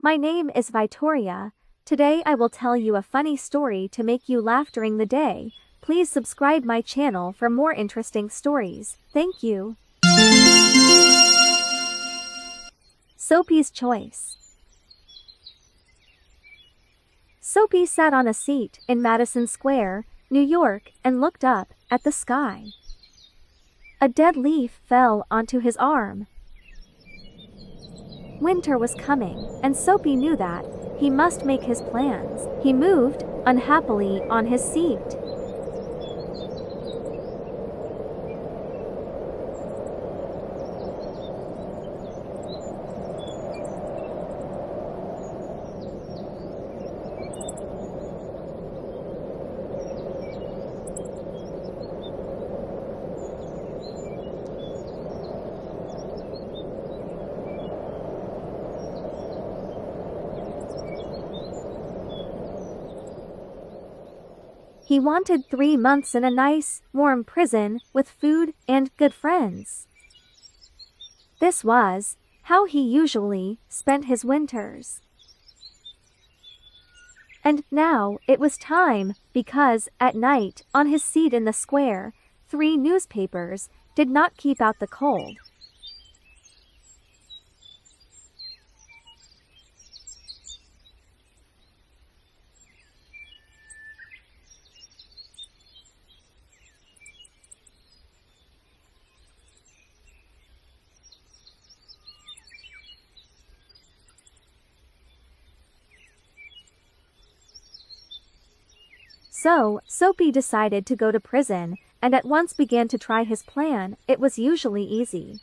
My name is Victoria. Today I will tell you a funny story to make you laugh during the day. Please subscribe my channel for more interesting stories. Thank you. Soapy's Choice. Soapy sat on a seat in Madison Square, New York, and looked up at the sky. A dead leaf fell onto his arm. Winter was coming, and Soapy knew that. He must make his plans. He moved unhappily on his seat. He wanted 3 months in a nice, warm prison with food and good friends. This was how he usually spent his winters. And now it was time, because at night, on his seat in the square, 3 newspapers did not keep out the cold. So, Soapy decided to go to prison, and at once began to try his plan. It was usually easy.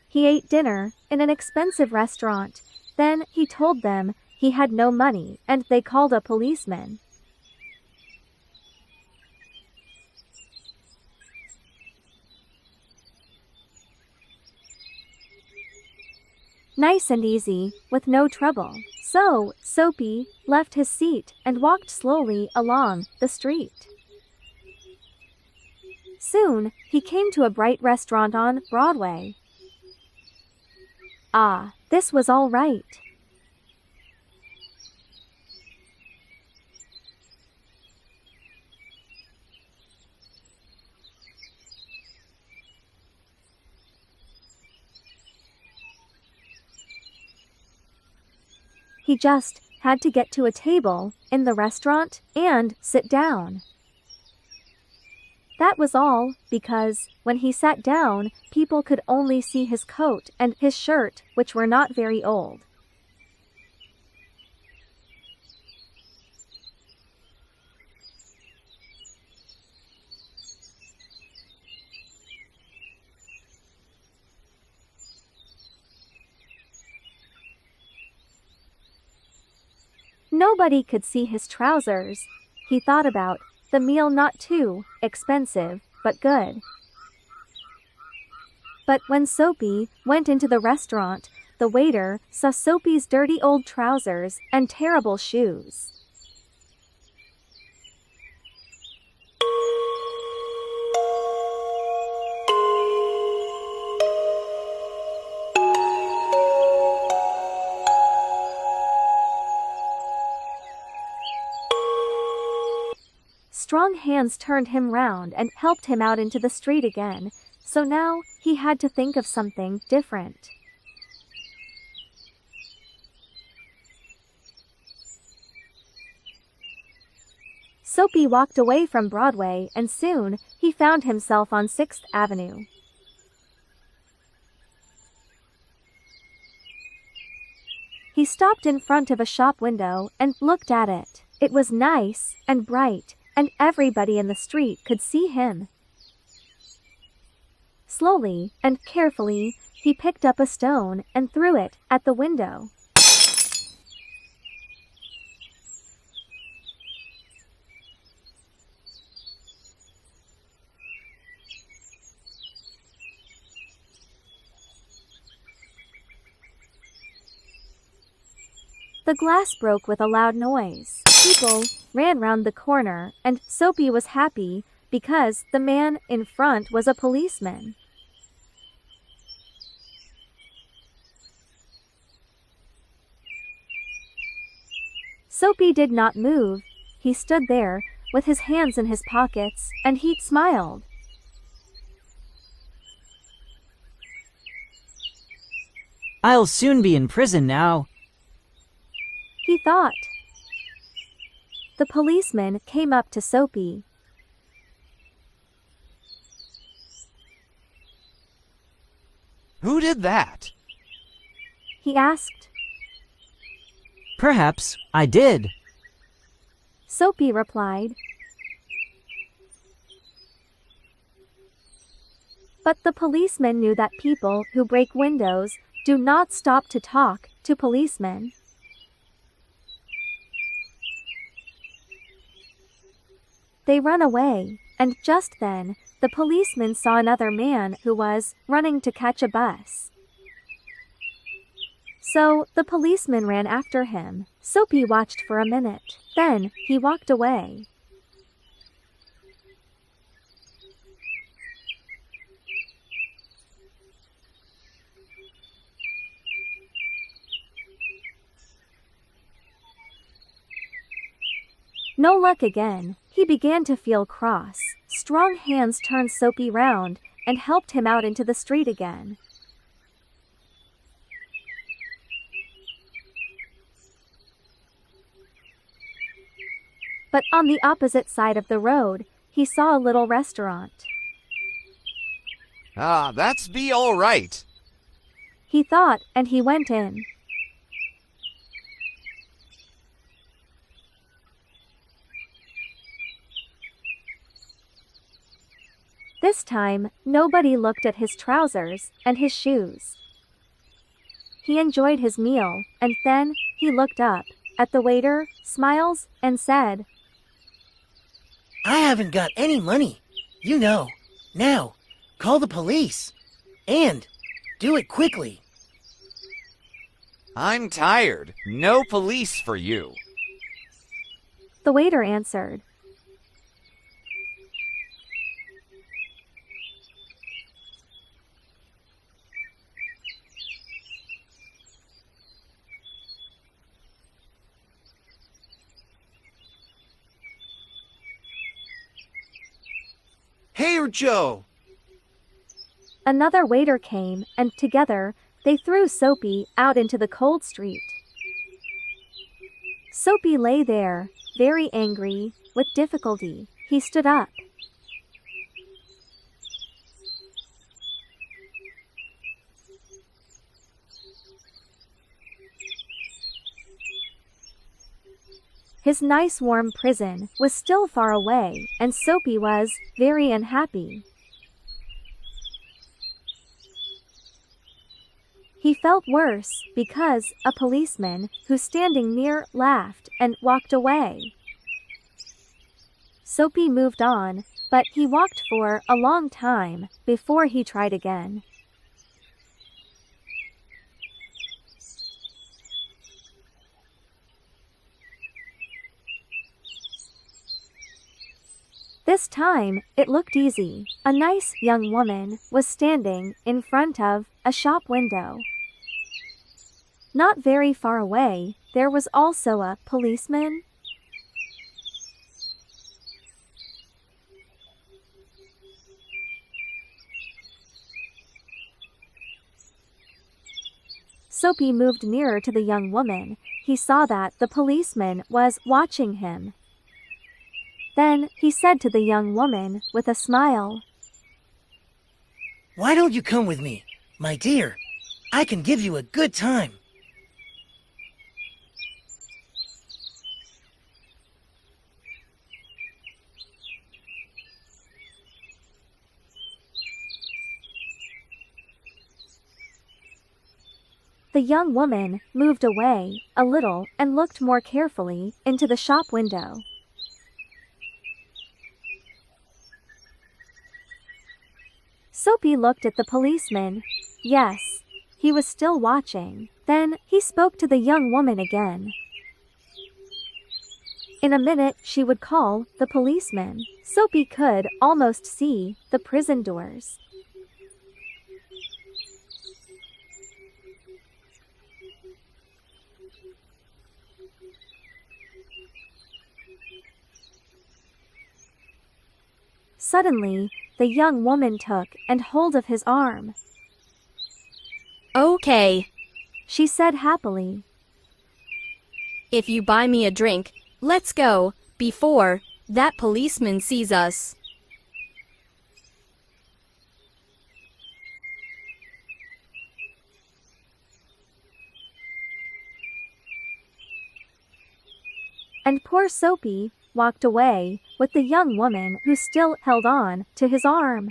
He ate dinner in an expensive restaurant. Then he told them he had no money, and they called a policeman. Nice and easy, with no trouble. So, Soapy left his seat and walked slowly along the street. Soon, he came to a bright restaurant on Broadway. Ah, this was all right. He just had to get to a table in the restaurant and sit down. That was all, because when he sat down, people could only see his coat and his shirt, which were not very old. Nobody could see his trousers. He thought about the meal, not too expensive, but good. But when Soapy went into the restaurant, the waiter saw Soapy's dirty old trousers and terrible shoes. Strong hands turned him round and helped him out into the street again, so now he had to think of something different. Soapy walked away from Broadway, and soon he found himself on 6th Avenue. He stopped in front of a shop window and looked at it. It was nice and bright, and everybody in the street could see him. Slowly and carefully, he picked up a stone and threw it at the window. The glass broke with a loud noise. People ran round the corner, and Soapy was happy because the man in front was a policeman. Soapy did not move. He stood there, with his hands in his pockets, and he smiled. I'll soon be in prison now, he thought. The policeman came up to Soapy. Who did that? He asked. Perhaps I did. Soapy replied. But the policeman knew that people who break windows do not stop to talk to policemen. They run away, and just then, the policeman saw another man who was running to catch a bus. So, the policeman ran after him. Soapy watched for a minute. Then, he walked away. No luck again. He began to feel cross. Strong hands turned Soapy round and helped him out into the street again. But on the opposite side of the road, he saw a little restaurant. Ah, that's be all right. He thought, and he went in. This time, nobody looked at his trousers and his shoes. He enjoyed his meal, and then he looked up at the waiter, smiled, and said, I haven't got any money. You know. Now, call the police. And do it quickly. I'm tired. No police for you. The waiter answered. Here, Joe. Another waiter came, and together, they threw Soapy out into the cold street. Soapy lay there, very angry. With difficulty, he stood up. His nice warm prison was still far away, and Soapy was very unhappy. He felt worse because a policeman who standing near laughed and walked away. Soapy moved on, but he walked for a long time before he tried again. This time, it looked easy. A nice young woman was standing in front of a shop window. Not very far away, there was also a policeman. Soapy moved nearer to the young woman. He saw that the policeman was watching him. Then he said to the young woman with a smile, Why don't you come with me, my dear? I can give you a good time. The young woman moved away a little and looked more carefully into the shop window. Soapy looked at the policeman. Yes, he was still watching. Then he spoke to the young woman again. In a minute she would call the policeman. Soapy could almost see the prison doors. Suddenly, the young woman took and hold of his arm. Okay, She said happily. if you buy me a drink, let's go, before that policeman sees us. And poor Soapy walked away with the young woman who still held on to his arm.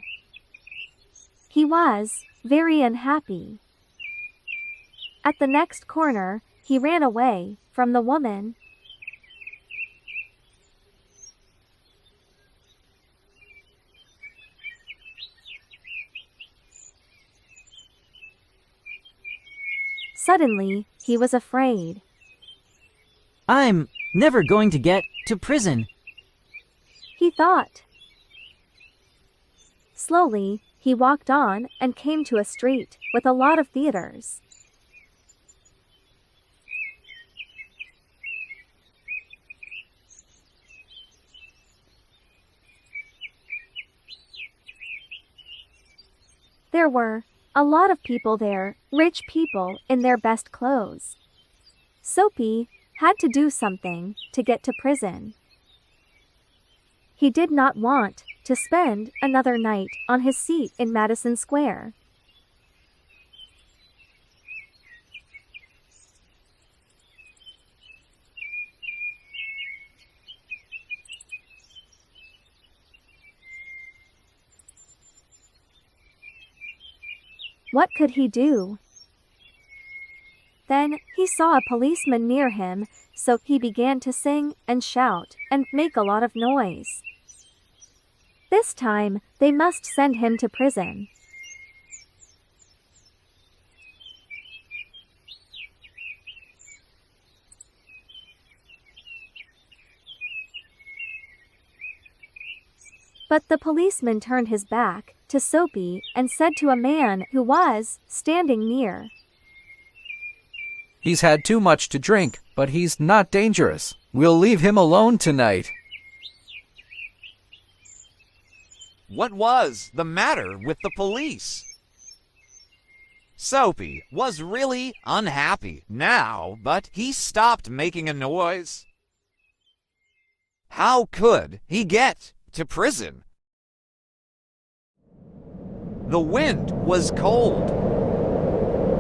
He was very unhappy. At the next corner, he ran away from the woman. Suddenly, he was afraid. I'm never going to get to prison. He thought. Slowly, he walked on and came to a street with a lot of theaters. There were a lot of people there, rich people in their best clothes. Soapy had to do something to get to prison. He did not want to spend another night on his seat in Madison Square. What could he do? Then he saw a policeman near him, so he began to sing and shout and make a lot of noise. This time, they must send him to prison. But the policeman turned his back to Soapy and said to a man who was standing near, He's had too much to drink, but he's not dangerous. We'll leave him alone tonight. What was the matter with the police? Soapy was really unhappy now, but he stopped making a noise. How could he get to prison? The wind was cold,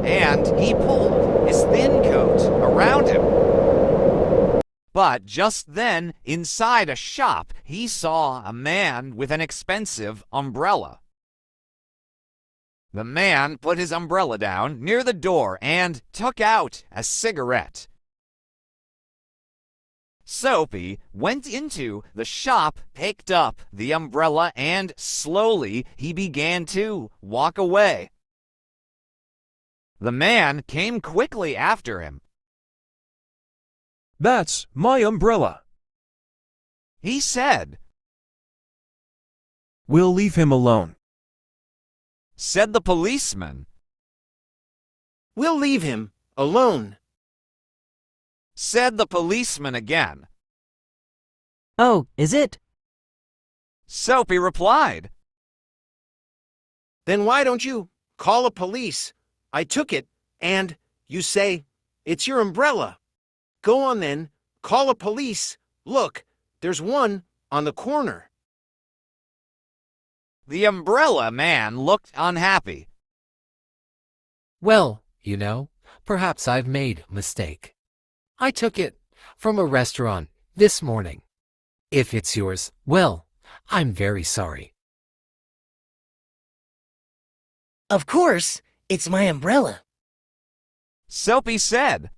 and he pulled his thin coat around him. But just then, inside a shop, he saw a man with an expensive umbrella. The man put his umbrella down near the door and took out a cigarette. Soapy went into the shop, picked up the umbrella, and slowly he began to walk away. The man came quickly after him. That's my umbrella. He said, We'll leave him alone. said the policeman, We'll leave him alone. said the policeman again. Oh, is it? Soapy replied, Then why don't you call a police? I took it, and you say, it's your umbrella. Go on then, call a police. Look, there's one on the corner. The umbrella man looked unhappy. Well, you know, perhaps I've made a mistake. I took it from a restaurant this morning. If it's yours, well, I'm very sorry. Of course, it's my umbrella. Soapy said.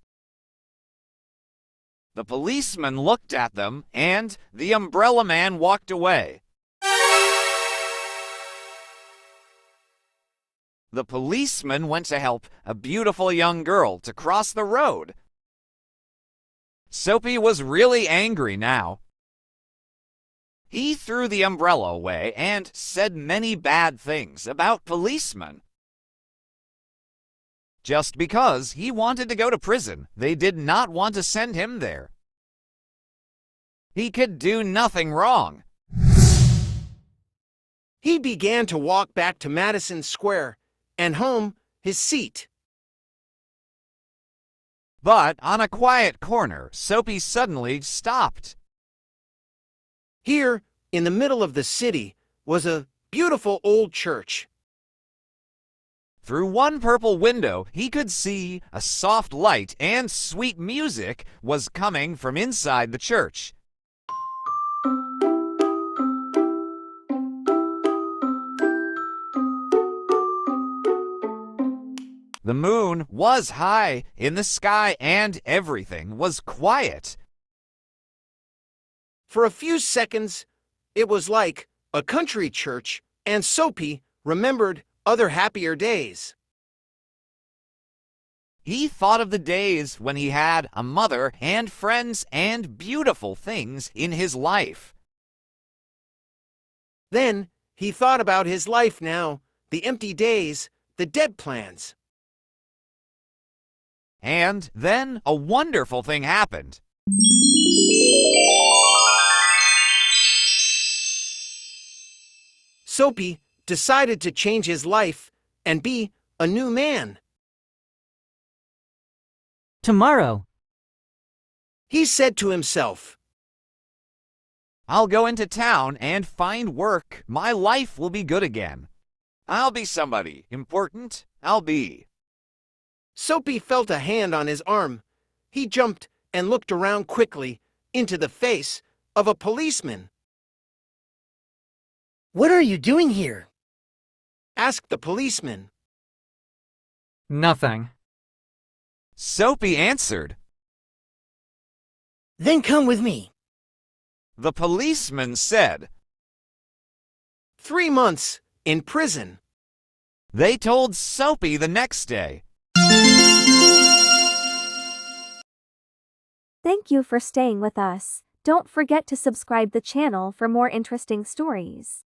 The policeman looked at them, and the umbrella man walked away. The policeman went to help a beautiful young girl to cross the road. Soapy was really angry now. He threw the umbrella away and said many bad things about policemen. Just because he wanted to go to prison, they did not want to send him there. He could do nothing wrong. He began to walk back to Madison Square and home, his seat. But on a quiet corner, Soapy suddenly stopped. Here, in the middle of the city, was a beautiful old church. Through one purple window, he could see a soft light and sweet music was coming from inside the church. The moon was high in the sky and everything was quiet. For a few seconds, it was like a country church, and Soapy remembered other happier days. He thought of the days when he had a mother and friends and beautiful things in his life. Then he thought about his life now, the empty days, the dead plans. And then a wonderful thing happened. Soapy decided to change his life and be a new man. Tomorrow, He said to himself, I'll go into town and find work. My life will be good again. I'll be somebody important. I'll be. Soapy felt a hand on his arm. He jumped and looked around quickly into the face of a policeman. What are you doing here? Asked the policeman. nothing. Soapy answered. Then come with me. The policeman said. 3 months in prison. They told Soapy the next day. Thank you for staying with us. Don't forget to subscribe the channel for more interesting stories.